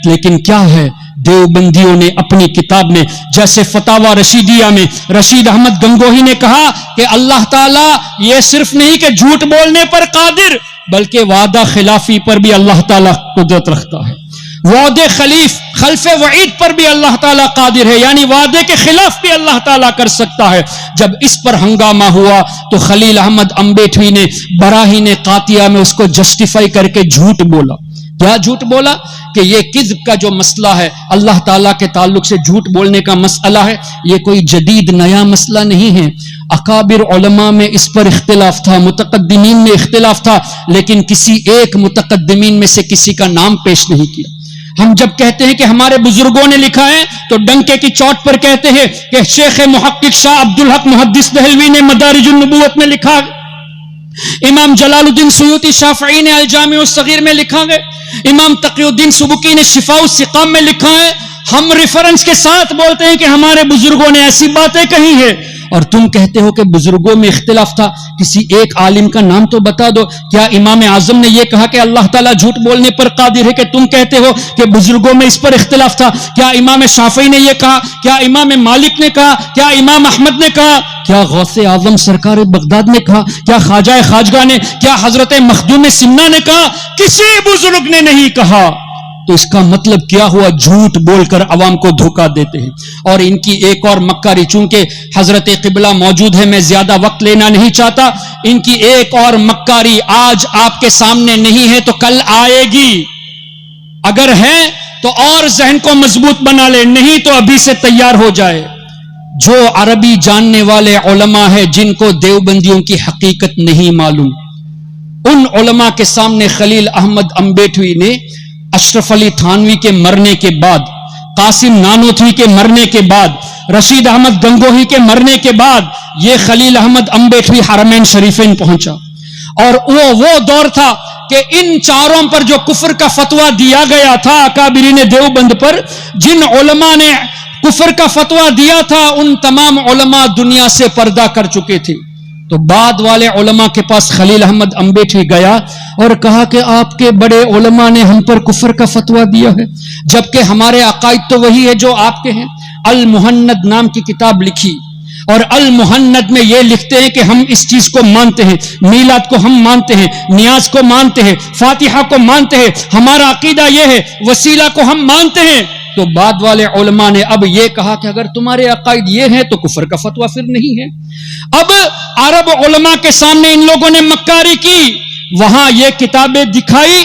لیکن کیا ہے, دیوبندیوں نے اپنی کتاب میں جیسے فتاوی رشیدیہ میں رشید احمد گنگوہی نے کہا کہ اللہ تعالیٰ یہ صرف نہیں کہ جھوٹ بولنے پر قادر, بلکہ وعدہ خلافی پر بھی اللہ تعالیٰ قدرت رکھتا ہے. وعدے خلف وعید پر بھی اللہ تعالیٰ قادر ہے, یعنی وعدے کے خلاف بھی اللہ تعالیٰ کر سکتا ہے. جب اس پر ہنگامہ ہوا تو خلیل احمد امبیٹوی نے براہین قاطعہ میں اس کو جسٹیفائی کر کے جھوٹ بولا. کیا جھوٹ بولا؟ کہ یہ کذب کا جو مسئلہ ہے, اللہ تعالیٰ کے تعلق سے جھوٹ بولنے کا مسئلہ ہے, یہ کوئی جدید نیا مسئلہ نہیں ہے. اکابر علماء میں اس پر اختلاف تھا, متقدمین میں اختلاف تھا, لیکن کسی ایک متقدمین میں سے کسی کا نام پیش نہیں کیا. ہم جب کہتے ہیں کہ ہمارے بزرگوں نے لکھا ہے تو ڈنکے کی چوٹ پر کہتے ہیں کہ شیخ محقق شاہ عبدالحق محدث دہلوی نے مدارج النبوت میں لکھا, امام جلال الدین سیوطی شافعی نے الجامع الصغیر میں لکھا ہے, امام تقی الدین سبکی نے شفاء السقام میں لکھا ہے. ہم ریفرنس کے ساتھ بولتے ہیں کہ ہمارے بزرگوں نے ایسی باتیں کہی ہیں, اور تم کہتے ہو کہ بزرگوں میں اختلاف تھا, کسی ایک عالم کا نام تو بتا دو. کیا امام اعظم نے یہ کہا کہ اللہ تعالیٰ جھوٹ بولنے پر قادر ہے کہ تم کہتے ہو کہ بزرگوں میں اس پر اختلاف تھا؟ کیا امام شافعی نے یہ کہا؟ کیا امام مالک نے کہا؟ کیا امام احمد نے کہا؟ کیا غوث اعظم سرکار بغداد نے کہا؟ کیا خواجہ خواجگاہ نے؟ کیا حضرت مخدوم سمنا نے کہا؟ کسی بزرگ نے نہیں کہا. تو اس کا مطلب کیا ہوا؟ جھوٹ بول کر عوام کو دھوکہ دیتے ہیں. اور ان کی ایک اور مکاری, چونکہ حضرت قبلہ موجود ہے میں زیادہ وقت لینا نہیں چاہتا, ان کی ایک اور مکاری آج آپ کے سامنے نہیں ہے تو کل آئے گی. اگر ہے تو اور ذہن کو مضبوط بنا لے, نہیں تو ابھی سے تیار ہو جائے. جو عربی جاننے والے علماء ہیں جن کو دیوبندیوں کی حقیقت نہیں معلوم, ان علماء کے سامنے خلیل احمد امبیٹوی نے اشرف علی تھانوی کے مرنے کے بعد, قاسم نانوتوی کے مرنے کے بعد, رشید احمد گنگوہی کے مرنے کے بعد یہ خلیل احمد امبیٹوی حرمین شریفین پہنچا. اور وہ دور تھا کہ ان چاروں پر جو کفر کا فتویٰ دیا گیا تھا اکابرین دیوبند پر, جن علماء نے کفر کا فتویٰ دیا تھا ان تمام علماء دنیا سے پردہ کر چکے تھے. تو بعد والے علماء کے پاس خلیل احمد امبیٹوی گیا اور کہا کہ آپ کے بڑے علماء نے ہم پر کفر کا فتویٰ دیا ہے, جبکہ ہمارے عقائد تو وہی ہے جو آپ کے ہیں. المہند نام کی کتاب لکھی, اور المہند میں یہ لکھتے ہیں کہ ہم اس چیز کو مانتے ہیں, میلاد کو ہم مانتے ہیں, نیاز کو مانتے ہیں, فاتحہ کو مانتے ہیں, ہمارا عقیدہ یہ ہے, وسیلہ کو ہم مانتے ہیں. تو بعد والے علماء نے اب یہ کہا کہ اگر تمہارے عقائد یہ ہیں تو کفر کا فتویٰ پھر نہیں ہے. اب عرب علماء کے سامنے ان لوگوں نے مکاری کی, وہاں یہ کتابیں دکھائی,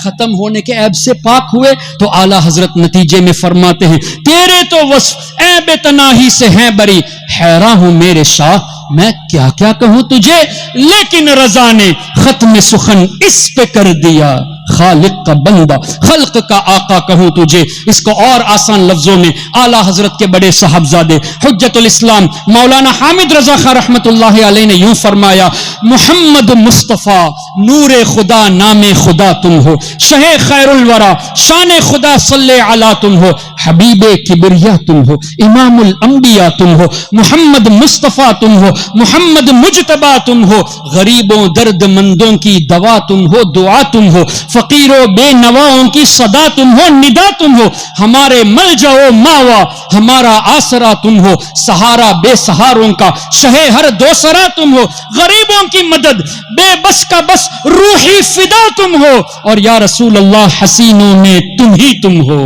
ختم ہونے کے عیب سے پاک ہوئے تو اعلی حضرت نتیجے میں فرماتے ہیں تیرے تو وصف عیب تناہی سے ہیں بری، حیران ہوں میرے شاہ میں کیا کیا کہوں تجھے، لیکن رضا نے ختم سخن اس پہ کر دیا، خالق کا بندہ خلق کا آقا کہوں تجھے۔ اس کو اور آسان لفظوں میں اعلی حضرت کے بڑے صاحبزادے حجت الاسلام مولانا حامد رضا خان رحمت اللہ علیہ نے یوں فرمایا، محمد مصطفیٰ نور خدا نام خدا تم ہو، شہ خیر الورا شان خدا صلی علی تم ہو، حبیب کبریا تم ہو، امام الانبیاء تم ہو، محمد مصطفیٰ تم ہو، محمد مجتبی تم ہو، غریبوں درد مندوں کی دوا تم ہو، دعا تم ہو، فقیروں بے نواؤں کی صدا تم ہو، ندا تم ہو، ہمارے ملجا و ماوا ہمارا آسرا تم ہو، سہارا بے سہاروں کا شہ ہر دوسرا تم ہو، غریبوں کی مدد بے بس کا بس روحی فدا تم ہو، اور یا رسول اللہ حسینوں میں تم ہی تم ہو،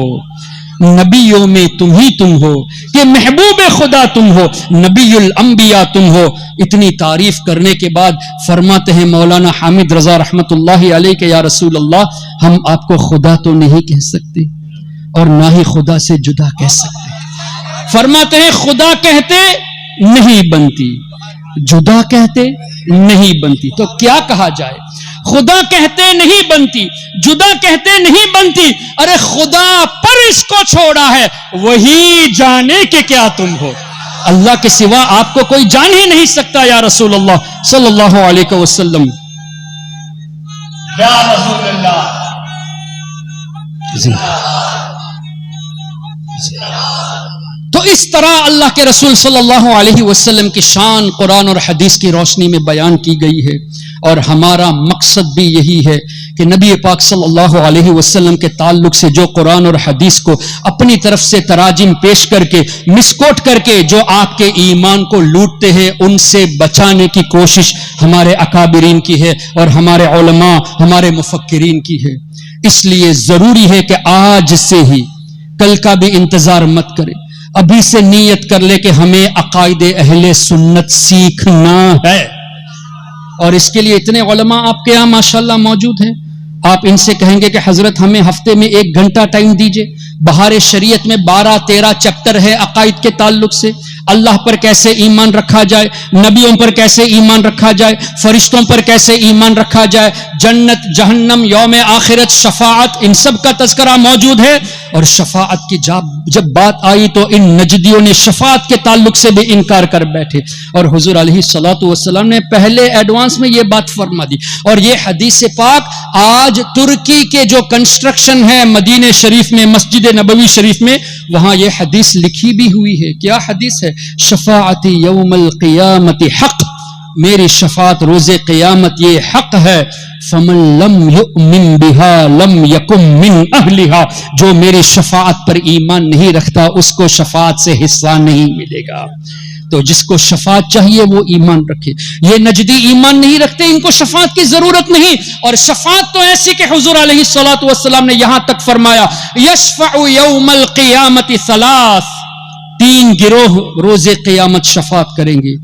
نبیوں میں تم ہی تم ہو، کہ محبوب خدا تم ہو، نبی الانبیاء تم ہو۔ اتنی تعریف کرنے کے بعد فرماتے ہیں مولانا حامد رضا رحمت اللہ علیہ کہ یا رسول اللہ ہم آپ کو خدا تو نہیں کہہ سکتے اور نہ ہی خدا سے جدا کہہ سکتے، فرماتے ہیں خدا کہتے نہیں بنتی، جدا کہتے نہیں بنتی، تو کیا کہا جائے؟ خدا کہتے نہیں بنتی، جدا کہتے نہیں بنتی، ارے خدا پر اس کو چھوڑا ہے وہی جانے کہ کیا تم ہو، اللہ کے سوا آپ کو کوئی جان ہی نہیں سکتا یا رسول اللہ صلی اللہ علیہ وسلم، یا رسول اللہ۔ تو اس طرح اللہ کے رسول صلی اللہ علیہ وسلم کی شان قرآن اور حدیث کی روشنی میں بیان کی گئی ہے، اور ہمارا مقصد بھی یہی ہے کہ نبی پاک صلی اللہ علیہ وسلم کے تعلق سے جو قرآن اور حدیث کو اپنی طرف سے تراجم پیش کر کے مسکوٹ کر کے جو آپ کے ایمان کو لوٹتے ہیں ان سے بچانے کی کوشش ہمارے اکابرین کی ہے اور ہمارے علماء ہمارے مفکرین کی ہے۔ اس لیے ضروری ہے کہ آج سے ہی، کل کا بھی انتظار مت کرے، ابھی سے نیت کر لے کہ ہمیں عقائد اہل سنت سیکھنا ہے، اور اس کے لیے اتنے علماء آپ کے یہاں ماشاءاللہ موجود ہیں، آپ ان سے کہیں گے کہ حضرت ہمیں ہفتے میں 1 گھنٹہ ٹائم دیجئے، بہار شریعت میں 12-13 چیپٹر ہے عقائد کے تعلق سے، اللہ پر کیسے ایمان رکھا جائے، نبیوں پر کیسے ایمان رکھا جائے، فرشتوں پر کیسے ایمان رکھا جائے، جنت جہنم یوم آخرت شفاعت ان سب کا تذکرہ موجود ہے، اور شفاعت کی جب بات آئی تو ان نجدیوں نے شفاعت کے تعلق سے بھی انکار کر بیٹھے، اور حضور علیہ الصلوۃ والسلام نے پہلے ایڈوانس میں یہ بات فرما دی، اور یہ حدیث پاک آج ترکی کے جو کنسٹرکشن ہے مدینہ شریف میں مسجد نبوی شریف میں وہاں یہ حدیث لکھی بھی ہوئی ہے۔ کیا حدیث ہے؟ شفاعتی یوم القیامت حق، میری شفاعت روز قیامت یہ حق ہے، فمن لم یؤمن بها لم یکن من اہلہا، جو میری شفاعت پر ایمان نہیں رکھتا اس کو شفاعت سے حصہ نہیں ملے گا۔ تو جس کو شفاعت چاہیے وہ ایمان رکھے، یہ نجدی ایمان نہیں رکھتے، ان کو شفاعت کی ضرورت نہیں، اور شفاعت تو ایسی کہ حضور علیہ الصلوۃ والسلام نے یہاں تک فرمایا یشفع یوم القیامت 3 گروہ روز قیامت شفاعت کریں گے،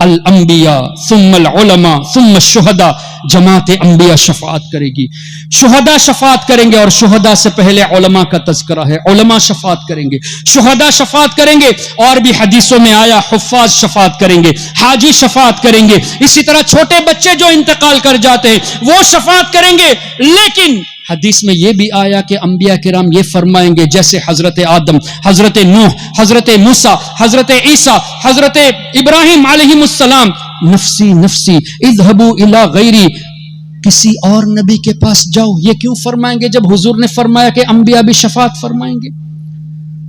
الانبیاء ثم العلماء ثم الشہداء، جماعت انبیاء شفاعت کرے گی، شہداء شفاعت کریں گے، اور شہداء سے پہلے علماء کا تذکرہ ہے، علماء شفاعت کریں گے، شہداء شفاعت کریں گے، اور بھی حدیثوں میں آیا حفاظ شفاعت کریں گے، حاجی شفاعت کریں گے، اسی طرح چھوٹے بچے جو انتقال کر جاتے ہیں وہ شفاعت کریں گے، لیکن حدیث میں یہ بھی آیا کہ انبیاء کرام یہ فرمائیں گے جیسے حضرت آدم، حضرت نوح، حضرت موسیٰ، حضرت عیسیٰ، حضرت ابراہیم علیہ السلام، نفسی نفسی اذهبوا الی غیری، کسی اور نبی کے پاس جاؤ، یہ کیوں فرمائیں گے جب حضور نے فرمایا کہ انبیاء بھی شفاعت فرمائیں گے؟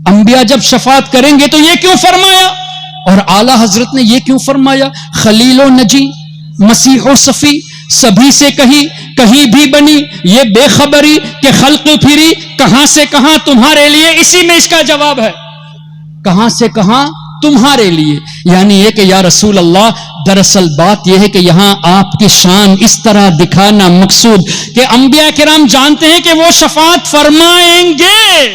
انبیاء جب شفاعت کریں گے تو یہ کیوں فرمایا؟ اور اعلیٰ حضرت نے یہ کیوں فرمایا؟ خلیل و نجی، مسیح و صفی، سبھی سے کہیں بھی بنی یہ بے خبری کہ خلق پھری کہاں سے کہاں تمہارے لیے، اسی میں اس کا جواب ہے، کہاں سے کہاں تمہارے لیے، یعنی یہ کہ یا رسول اللہ دراصل بات یہ ہے کہ یہاں آپ کی شان اس طرح دکھانا مقصود کہ انبیاء کرام جانتے ہیں کہ وہ شفاعت فرمائیں گے،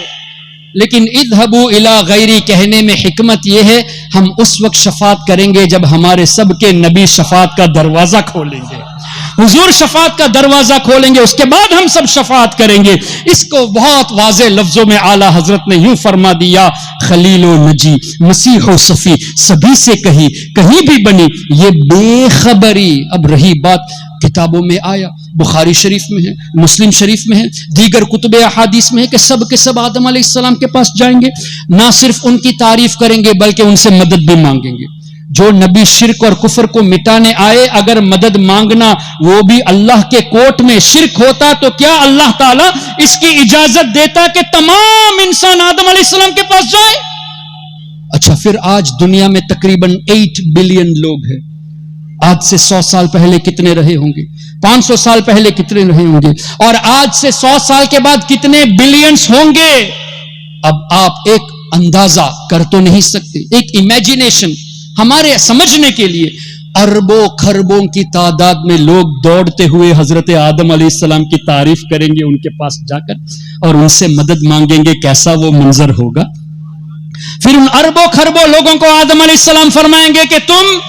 لیکن اذهبوا الی غیری کہنے میں حکمت یہ ہے ہم اس وقت شفاعت کریں گے جب ہمارے سب کے نبی شفاعت کا دروازہ کھولیں گے، حضور شفاعت کا دروازہ کھولیں گے, اس کے بعد ہم سب شفاعت کریں گے. اس کو بہت واضح لفظوں میں اعلی حضرت نے یوں فرما دیا, خلیل و نجی, مسیح و صفی, سبھی سے کہیں بھی بنی یہ بے خبری. اب رہی بات, کتابوں میں آیا, بخاری شریف میں ہے, مسلم شریف میں ہے, دیگر کتب احادیث میں ہے کہ سب کے سب آدم علیہ السلام کے پاس جائیں گے, نہ صرف ان کی تعریف کریں گے بلکہ ان سے مدد بھی مانگیں گے. جو نبی شرک اور کفر کو مٹانے آئے, اگر مدد مانگنا وہ بھی اللہ کے کوٹ میں شرک ہوتا تو کیا اللہ تعالیٰ اس کی اجازت دیتا کہ تمام انسان آدم علیہ السلام کے پاس جائے؟ اچھا, پھر آج دنیا میں تقریباً 8 بلین لوگ ہیں. آج سے 100 سال پہلے کتنے رہے ہوں گے, 500 سال پہلے کتنے رہے ہوں گے, اور آج سے 100 سال کے بعد کتنے بلینز ہوں گے؟ اب آپ ایک اندازہ کر تو نہیں سکتے, ایک امیجنیشن ہمارے سمجھنے کے لیے. اربوں خربوں کی تعداد میں لوگ دوڑتے ہوئے حضرت آدم علیہ السلام کی تعریف کریں گے ان کے پاس جا کر, اور ان سے مدد مانگیں گے. کیسا وہ منظر ہوگا؟ پھر ان اربوں خربوں لوگوں کو آدم علیہ السلام فرمائیں گے کہ تم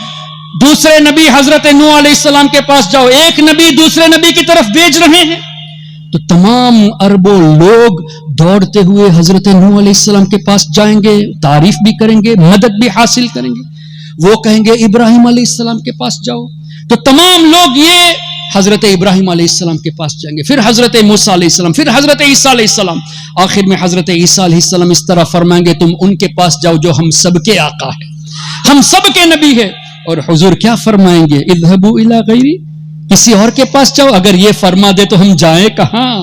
دوسرے نبی حضرت نوح علیہ السلام کے پاس جاؤ. ایک نبی دوسرے نبی کی طرف بھیج رہے ہیں, تو تمام اربوں لوگ دوڑتے ہوئے حضرت نوح علیہ السلام کے پاس جائیں گے, تعریف بھی کریں گے, مدد بھی حاصل کریں گے. وہ کہیں گے ابراہیم علیہ السلام کے پاس جاؤ, تو تمام لوگ یہ حضرت ابراہیم علیہ السلام کے پاس جائیں گے. پھر حضرت موسیٰ علیہ السلام, پھر حضرت عیسیٰ علیہ السلام. آخر میں حضرت عیسیٰ علیہ السلام اس طرح فرمائیں گے تم ان کے پاس جاؤ جو ہم سب کے آقا ہیں, ہم سب کے نبی ہیں. اور حضور کیا فرمائیں گے؟ اذهبوا الى غیری, کسی اور کے پاس جاؤ. اگر یہ فرما دے تو ہم جائیں کہاں؟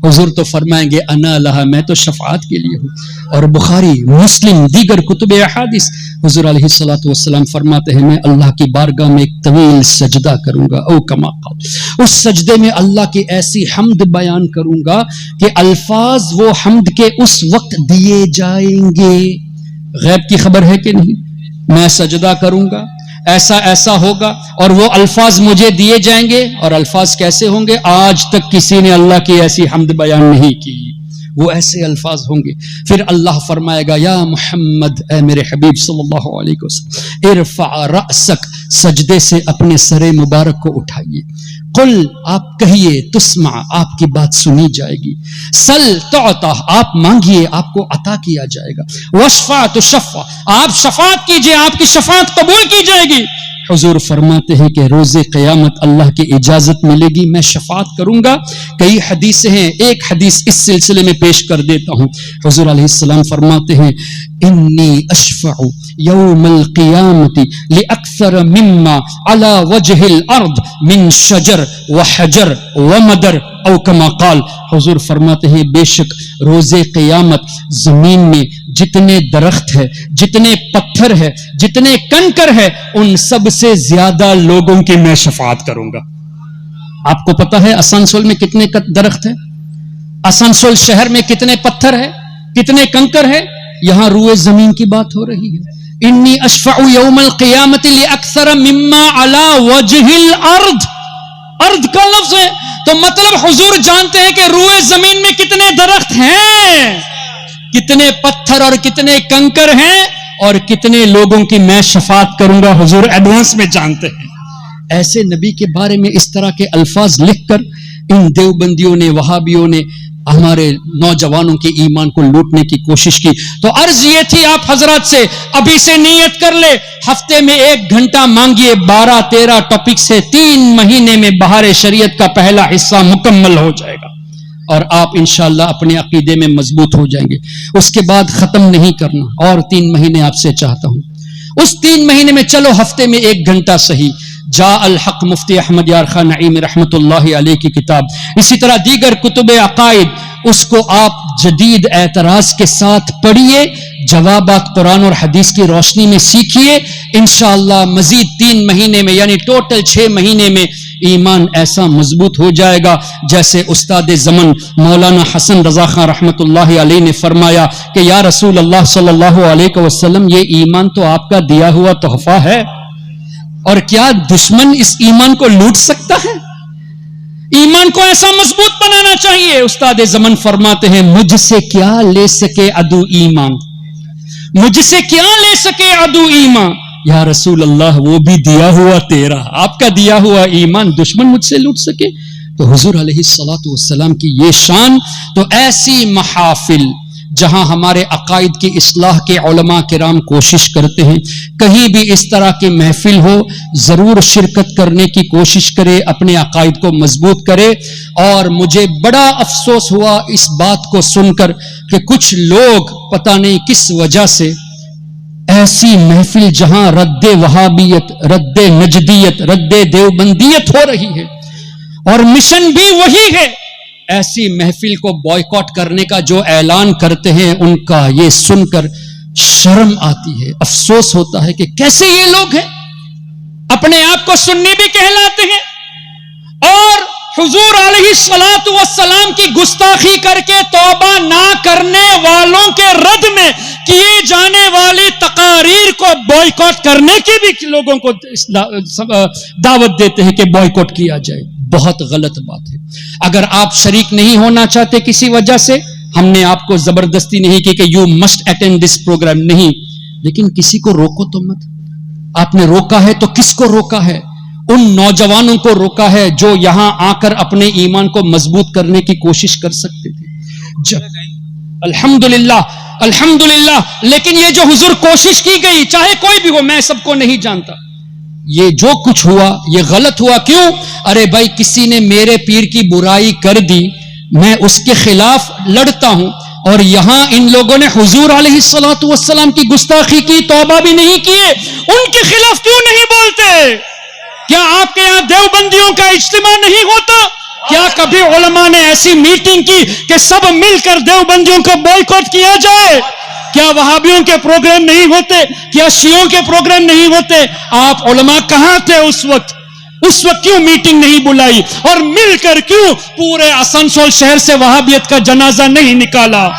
حضور تو فرمائیں گے انا لہا, میں تو شفاعت کے لیے ہوں. اور بخاری مسلم دیگر کتب احادیث حضور علیہ الصلوۃ والسلام فرماتے ہیں میں اللہ کی بارگاہ میں ایک طویل سجدہ کروں گا, او کما قال, اس سجدے میں اللہ کی ایسی حمد بیان کروں گا کہ الفاظ وہ حمد کے اس وقت دیے جائیں گے. غیب کی خبر ہے کہ نہیں؟ میں سجدہ کروں گا, ایسا ایسا ہوگا, اور وہ الفاظ مجھے دیے جائیں گے. اور الفاظ کیسے ہوں گے؟ آج تک کسی نے اللہ کی ایسی حمد بیان نہیں کی, وہ ایسے الفاظ ہوں گے. پھر اللہ فرمائے گا یا محمد, اے میرے حبیب صلی اللہ علیہ وسلم, ارفع رأسک, سجدے سے اپنے سر مبارک کو اٹھائیے. قل, آپ کہیے, تسمع, آپ کی بات سنی جائے گی. سل تعطا, آپ مانگیے, آپ کو عطا کیا جائے گا. واشفع تشفع, آپ شفاعت کیجئے, آپ کی شفاعت قبول کی جائے گی. حضور فرماتے ہیں کہ روز قیامت اللہ کی اجازت ملے گی, میں شفاعت کروں گا. کئی حدیثیں ہیں, ایک حدیث اس سلسلے میں پیش کر دیتا ہوں. حضور علیہ السلام فرماتے ہیں انی اشفع یوم القیامت لاکثر مما علی وجہ الارض من شجر وحجر ومدر, او کما قال. حضور فرماتے ہیں بے شک روز قیامت زمین میں جتنے درخت ہے, جتنے پتھر ہے, جتنے کنکر ہے, ان سب سے زیادہ لوگوں کی میں شفاعت کروں گا. آپ کو پتا ہے آسنسول میں کتنے درخت ہے؟ آسنسول شہر میں کتنے پتھر ہے, کتنے کنکر ہے؟ یہاں روئے زمین کی بات ہو رہی ہے. انی اشفع یوم القیامت لاکثر مما علی وجہ الارض, ارض کا لفظ ہے, تو مطلب حضور جانتے ہیں کہ روئے زمین میں کتنے درخت ہیں, کتنے پتھر اور کتنے کنکر ہیں, اور کتنے لوگوں کی میں شفاعت کروں گا. حضور ایڈوانس میں جانتے ہیں. ایسے نبی کے بارے میں اس طرح کے الفاظ لکھ کر ان دیوبندیوں نے, وہابیوں نے ہمارے نوجوانوں کے ایمان کو لوٹنے کی کوشش کی. تو عرض یہ تھی آپ حضرات سے, ابھی سے نیت کر لے, ہفتے میں 1 گھنٹہ مانگیے, 12-13 ٹاپک سے 3 مہینے میں بہار شریعت کا پہلا حصہ مکمل ہو جائے گا, اور آپ انشاءاللہ اپنے عقیدے میں مضبوط ہو جائیں گے. اس کے بعد ختم نہیں کرنا, اور 3 مہینے آپ سے چاہتا ہوں. اس 3 مہینے میں چلو ہفتے میں 1 گھنٹہ صحیح. جاء الحق مفتی احمد یار خان نعیم رحمت اللہ علیہ کی کتاب, اسی طرح دیگر کتب عقائد, اس کو آپ جدید اعتراض کے ساتھ پڑھیے, جوابات قرآن اور حدیث کی روشنی میں سیکھیے. انشاءاللہ مزید 3 مہینے میں, یعنی ٹوٹل 6 مہینے میں ایمان ایسا مضبوط ہو جائے گا جیسے استاد زمن مولانا حسن رضا خان رحمت اللہ علیہ نے فرمایا کہ یا رسول اللہ صلی اللہ علیہ وسلم, یہ ایمان تو آپ کا دیا ہوا تحفہ ہے, اور کیا دشمن اس ایمان کو لوٹ سکتا ہے؟ ایمان کو ایسا مضبوط بنانا چاہیے. استاد زمن فرماتے ہیں مجھ سے کیا لے سکے عدو ایمان, مجھ سے کیا لے سکے عدو ایمان, یا رسول اللہ وہ بھی دیا ہوا تیرا، آپ کا دیا ہوا ایمان دشمن مجھ سے لوٹ سکے؟ تو حضور علیہ الصلوۃ والسلام کی یہ شان. تو ایسی محافل جہاں ہمارے عقائد کی اصلاح کے علماء کرام کوشش کرتے ہیں، کہیں بھی اس طرح کی محفل ہو ضرور شرکت کرنے کی کوشش کرے، اپنے عقائد کو مضبوط کرے. اور مجھے بڑا افسوس ہوا اس بات کو سن کر کہ کچھ لوگ پتہ نہیں کس وجہ سے ایسی محفل جہاں رد وہابیت، رد نجدیت، رد دیوبندیت ہو رہی ہے اور مشن بھی وہی ہے، ایسی محفل کو بائیکاٹ کرنے کا جو اعلان کرتے ہیں ان کا یہ سن کر شرم آتی ہے، افسوس ہوتا ہے کہ کیسے یہ لوگ ہیں، اپنے آپ کو سنی بھی کہلاتے ہیں اور حضور علیہ الصلوۃ والسلام کی گستاخی کر کے توبہ نہ کرنے والوں کے رد میں کیے جانے والی تقاریر کو بائیکاٹ کرنے کی بھی لوگوں کو دعوت دیتے ہیں کہ بائیکاٹ کیا جائے. بہت غلط بات ہے. اگر آپ شریک نہیں ہونا چاہتے کسی وجہ سے، ہم نے آپ کو زبردستی نہیں کی کہ you must attend this program, نہیں، لیکن کسی کو روکو تو مت. آپ نے روکا ہے تو کس کو روکا ہے؟ ان نوجوانوں کو روکا ہے جو یہاں آ کر اپنے ایمان کو مضبوط کرنے کی کوشش کر سکتے تھے. الحمدللہ الحمدللہ. لیکن یہ جو حضور کوشش کی گئی، چاہے کوئی بھی ہو، میں سب کو نہیں جانتا، یہ جو کچھ ہوا یہ غلط ہوا. کیوں؟ ارے بھائی کسی نے میرے پیر کی برائی کر دی، میں اس کے خلاف لڑتا ہوں، اور یہاں ان لوگوں نے حضور علیہ الصلوۃ والسلام کی گستاخی کی، توبہ بھی نہیں کیے، ان کے خلاف کیوں نہیں بولتے؟ کیا آپ کے یہاں دیوبندیوں کا اجتماع نہیں ہوتا؟ کیا کبھی علماء نے ایسی میٹنگ کی کہ سب مل کر دیوبندیوں کو بائیکاٹ کیا جائے؟ کیا وہابیوں کے پروگرام نہیں ہوتے؟ کیا شیعوں کے پروگرام نہیں ہوتے؟ آپ علماء کہاں تھے اس وقت کیوں میٹنگ نہیں بلائی؟ اور مل کر کیوں پورے آسنسول شہر سے وہابیت کا جنازہ نہیں نکالا؟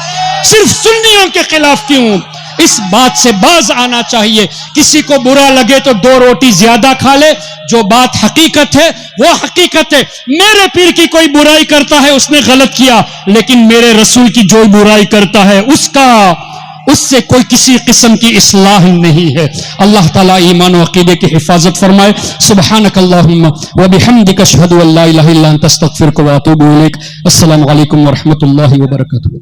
صرف سنیوں کے خلاف کیوں؟ اس بات سے باز آنا چاہیے. کسی کو برا لگے تو 2 روٹی زیادہ کھا لے، جو بات حقیقت ہے وہ حقیقت ہے. میرے پیر کی کوئی برائی کرتا ہے اس نے غلط کیا، لیکن میرے رسول کی جو برائی کرتا ہے اس سے کوئی کسی قسم کی اصلاح نہیں ہے. اللہ تعالیٰ ایمان و عقیدے کی حفاظت فرمائے. سبحانک اللہم و بحمدک اشہد ان لا الہ الا انت استغفرک و اتوب الیک. السلام علیکم ورحمۃ اللہ وبرکاتہ.